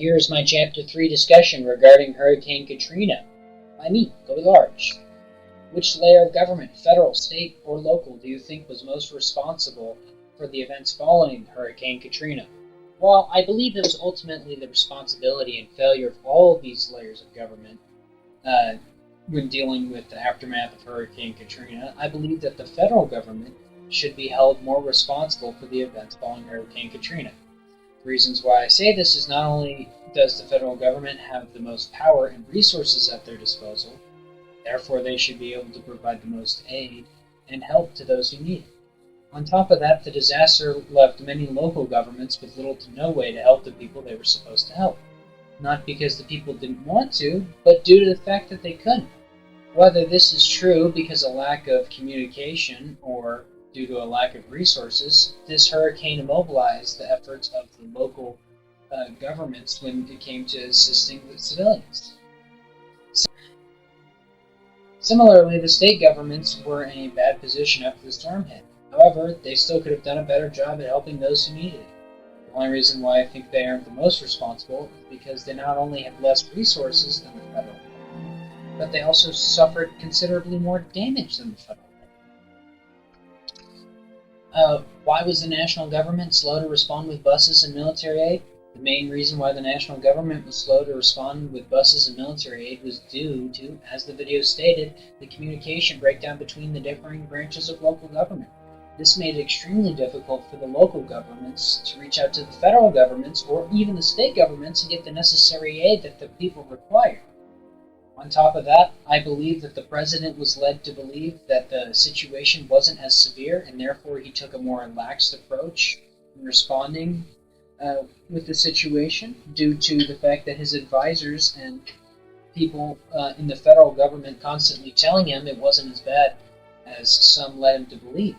here is my Chapter 3 discussion regarding Hurricane Katrina. By me, Kobe Large. Which layer of government, federal, state, or local, do you think was most responsible for the events following Hurricane Katrina? While I believe it was ultimately the responsibility and failure of all of these layers of government when dealing with the aftermath of Hurricane Katrina, I believe that the federal government should be held more responsible for the events following Hurricane Katrina. The reasons why I say this is not only does the federal government have the most power and resources at their disposal, therefore they should be able to provide the most aid and help to those who need it. On top of that, the disaster left many local governments with little to no way to help the people they were supposed to help. Not because the people didn't want to, but due to the fact that they couldn't. Whether this is true because of lack of communication or due to a lack of resources, this hurricane immobilized the efforts of the local governments when it came to assisting the civilians. Similarly, the state governments were in a bad position after the storm hit. However, they still could have done a better job at helping those who needed it. The only reason why I think they aren't the most responsible is because they not only have less resources than the federal government, but they also suffered considerably more damage than the federal government. Why was the national government slow to respond with buses and military aid? The main reason why the national government was slow to respond with buses and military aid was due to, as the video stated, the communication breakdown between the differing branches of local government. This made it extremely difficult for the local governments to reach out to the federal governments or even the state governments and get the necessary aid that the people required. On top of that, I believe that the president was led to believe that the situation wasn't as severe and therefore he took a more relaxed approach in responding with the situation due to the fact that his advisors and people in the federal government constantly telling him it wasn't as bad as some led him to believe.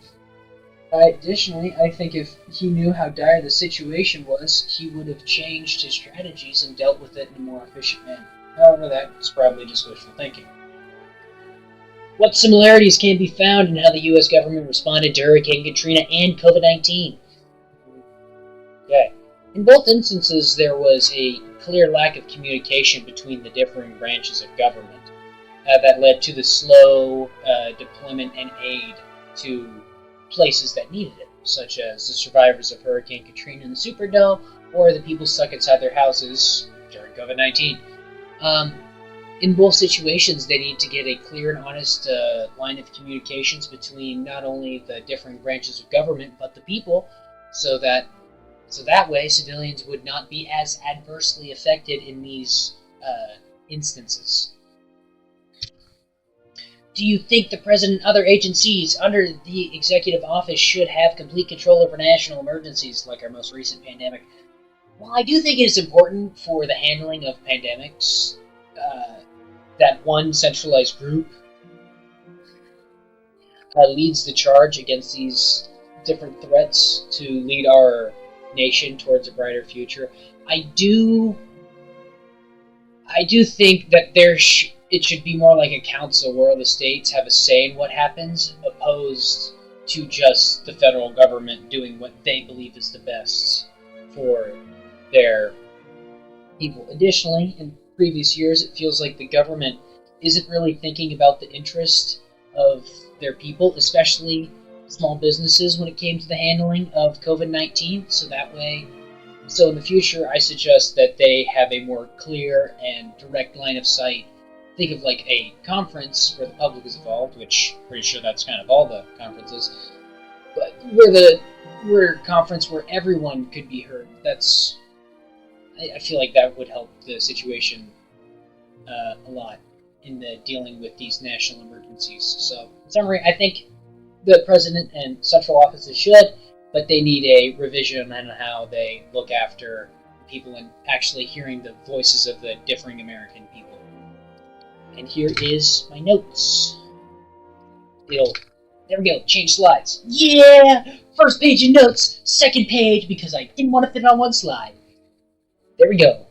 Additionally, I think if he knew how dire the situation was, he would have changed his strategies and dealt with it in a more efficient manner. However, that's probably just wishful thinking. What similarities can be found in how the U.S. government responded to Hurricane Katrina and COVID-19? Okay. In both instances, there was a clear lack of communication between the differing branches of government that led to the slow deployment and aid to places that needed it, such as the survivors of Hurricane Katrina in the Superdome or the people stuck inside their houses during COVID-19. In both situations, they need to get a clear and honest line of communications between not only the differing branches of government, but the people, so that way civilians would not be as adversely affected in these instances. Do you think the President and other agencies under the executive office should have complete control over national emergencies, like our most recent pandemic? Well, I do think it is important for the handling of pandemics that one centralized group leads the charge against these different threats to lead our nation towards a brighter future. I do think that it should be more like a council where the states have a say in what happens, opposed to just the federal government doing what they believe is the best for their people. Additionally, in previous years, it feels like the government isn't really thinking about the interest of their people, especially small businesses, when it came to the handling of COVID-19. So in the future, I suggest that they have a more clear and direct line of sight. Think of like a conference where the public is involved, which I'm pretty sure that's kind of all the conferences, but where a conference where everyone could be heard. I feel like that would help the situation a lot in the dealing with these national emergencies. So, in summary, I think the president and central offices should, but they need a revision on how they look after people and actually hearing the voices of the differing American people. And here is my notes. There we go, change slides. Yeah! First page of notes, second page, because I didn't want to fit on one slide. There we go.